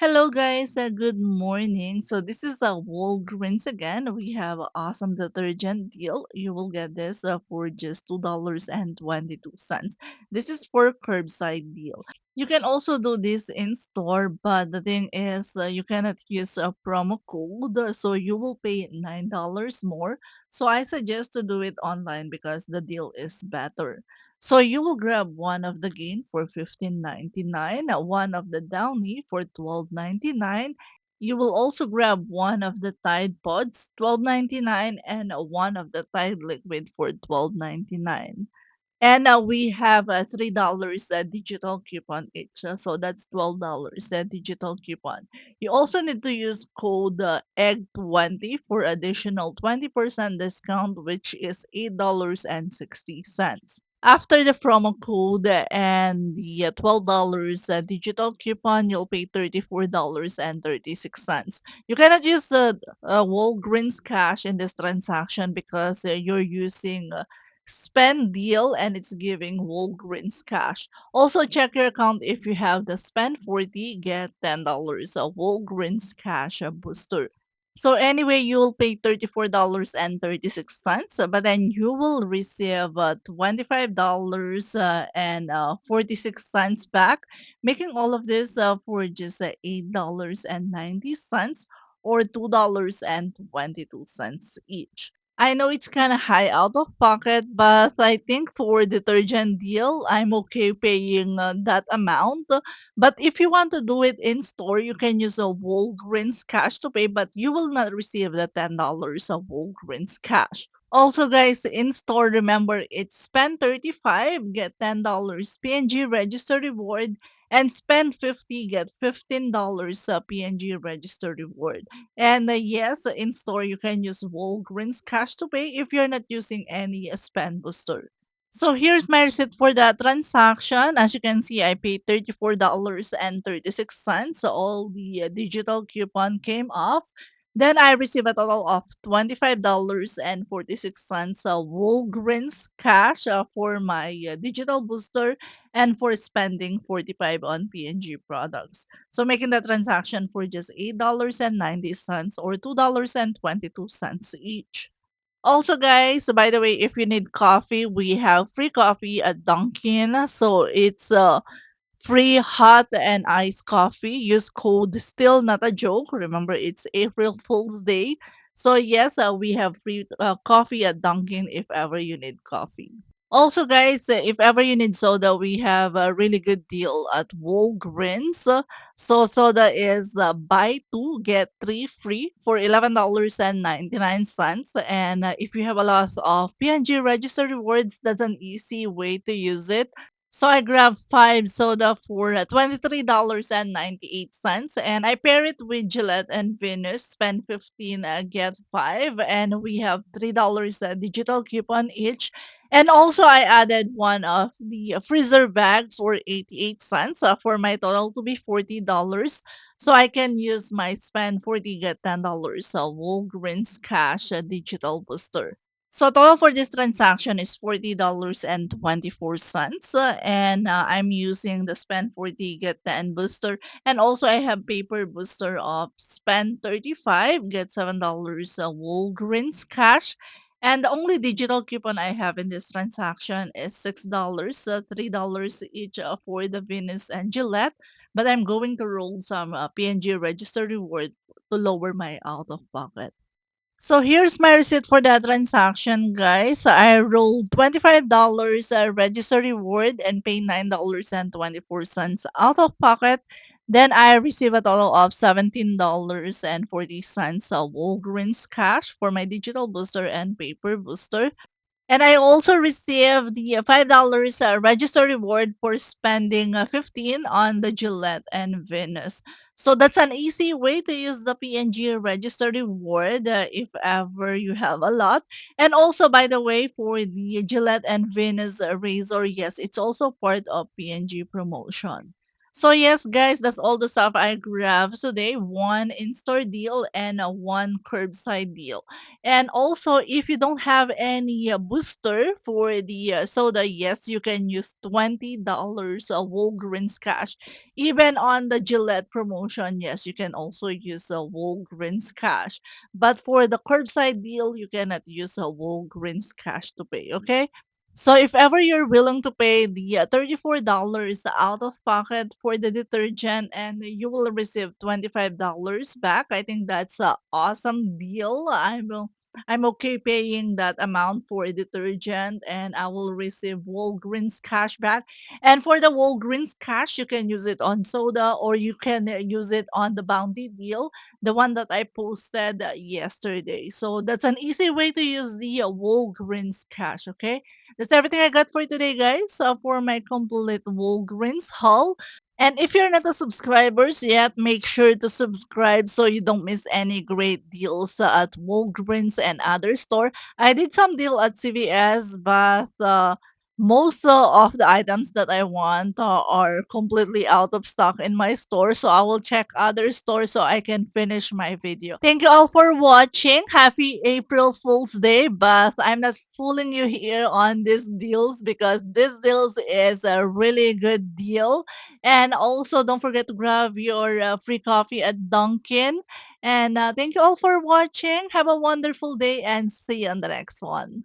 Hello guys, good morning. So this is Walgreens again. We have a awesome detergent deal. You will get this for just $2.22. This is for curbside deal. You can also do this in store, but the thing is you cannot use a promo code, so you will pay $9 more. So I suggest to do it online because the deal is better. So you will grab one of the gain for 15.99, one of the downy for 12.99. You will also grab one of the Tide Pods, 12.99, and one of the Tide Liquid for 12.99. And we have a $3 digital coupon each. So that's $12 digital coupon. You also need to use code EGG20 for additional 20% discount, which is $8.60. After the promo code and the $12 digital coupon, you'll pay $34.36. You cannot use the Walgreens cash in this transaction because you're using spend deal and it's giving Walgreens cash. Also check your account if you have the spend 40 get $10 a Walgreens cash booster. So anyway, you will pay $34.36, but then you will receive $25 and 46 cents back, making all of this for just $8.90 or $2.22 each. I know it's kind of high out of pocket, but I think for detergent deal, I'm okay paying that amount. But if you want to do it in store, you can use a Walgreens cash to pay, but you will not receive the $10 of Walgreens cash. Also, guys, in store, remember it's spend 35, get $10 PNG register reward, and spend 50, get $15 PNG register reward. And yes, in store, you can use Walgreens cash to pay if you're not using any spend booster. So here's my receipt for that transaction. As you can see, I paid $34.36. So all the digital coupon came off. Then I received a total of $25.46 Walgreens cash for my digital booster and for spending 45 on P&G products. So making the transaction for just $8.90 or $2.22 each. Also, guys, by the way, if you need coffee, we have free coffee at Dunkin'. So it's free hot and iced coffee. Use code still not a joke. Remember, it's April Fool's Day. So yes, we have free coffee at Dunkin' if ever you need coffee. Also, guys, if ever you need soda, we have a really good deal at Walgreens. So soda is buy two get three free for $11.99. And if you have a lot of P&G registered rewards, that's an easy way to use it. So I grabbed five soda for $23.98, and I pair it with Gillette and Venus. Spend 15, get five, and we have $3 digital coupon each. And also, I added one of the freezer bags for 88 cents for my total to be $40. So I can use my spend 40 get $10 Walgreens cash digital booster. So total for this transaction is $40.24. And I'm using the spend 40 get 10 booster. And also I have paper booster of spend 35 get $7 Walgreens cash. And the only digital coupon I have in this transaction is $6, $3 each for the Venus and Gillette. But I'm going to roll some PNG register reward to lower my out of pocket. So here's my receipt for that transaction, guys. I rolled $25 register reward and paid $9.24 out of pocket. Then I received a total of $17.40 Walgreens cash for my digital booster and paper booster. And I also received the $5 register reward for spending 15 on the Gillette and Venus. So that's an easy way to use the PNG register reward if ever you have a lot. And also, by the way, for the Gillette and Venus razor, yes, it's also part of PNG promotion. So yes, guys, that's all the stuff I grabbed today. One in-store deal and one curbside deal. And also, if you don't have any booster for the soda, yes, you can use $20 Walgreens cash. Even on the Gillette promotion, yes, you can also use a Walgreens cash. But for the curbside deal, you cannot use a Walgreens cash to pay. Okay. So if ever you're willing to pay the $34 out of pocket for the detergent and you will receive $25 back, I think that's a awesome deal. I'm okay paying that amount for detergent and I will receive Walgreens cash back. And for the Walgreens cash, you can use it on soda or you can use it on the Bounty deal, the one that I posted yesterday. So that's an easy way to use the Walgreens cash, okay? That's everything I got for today, guys, for my complete Walgreens haul. And if you're not a subscribers yet, make sure to subscribe so you don't miss any great deals at Walgreens and other store. I did some deal at CVS, but most of the items that I want are completely out of stock in my store. So I will check other stores so I can finish my video. Thank you all for watching. Happy April Fool's Day, but I'm not fooling you here on these deals because this deals is a really good deal. And also, don't forget to grab your free coffee at Dunkin'. And thank you all for watching. Have a wonderful day and see you on the next one.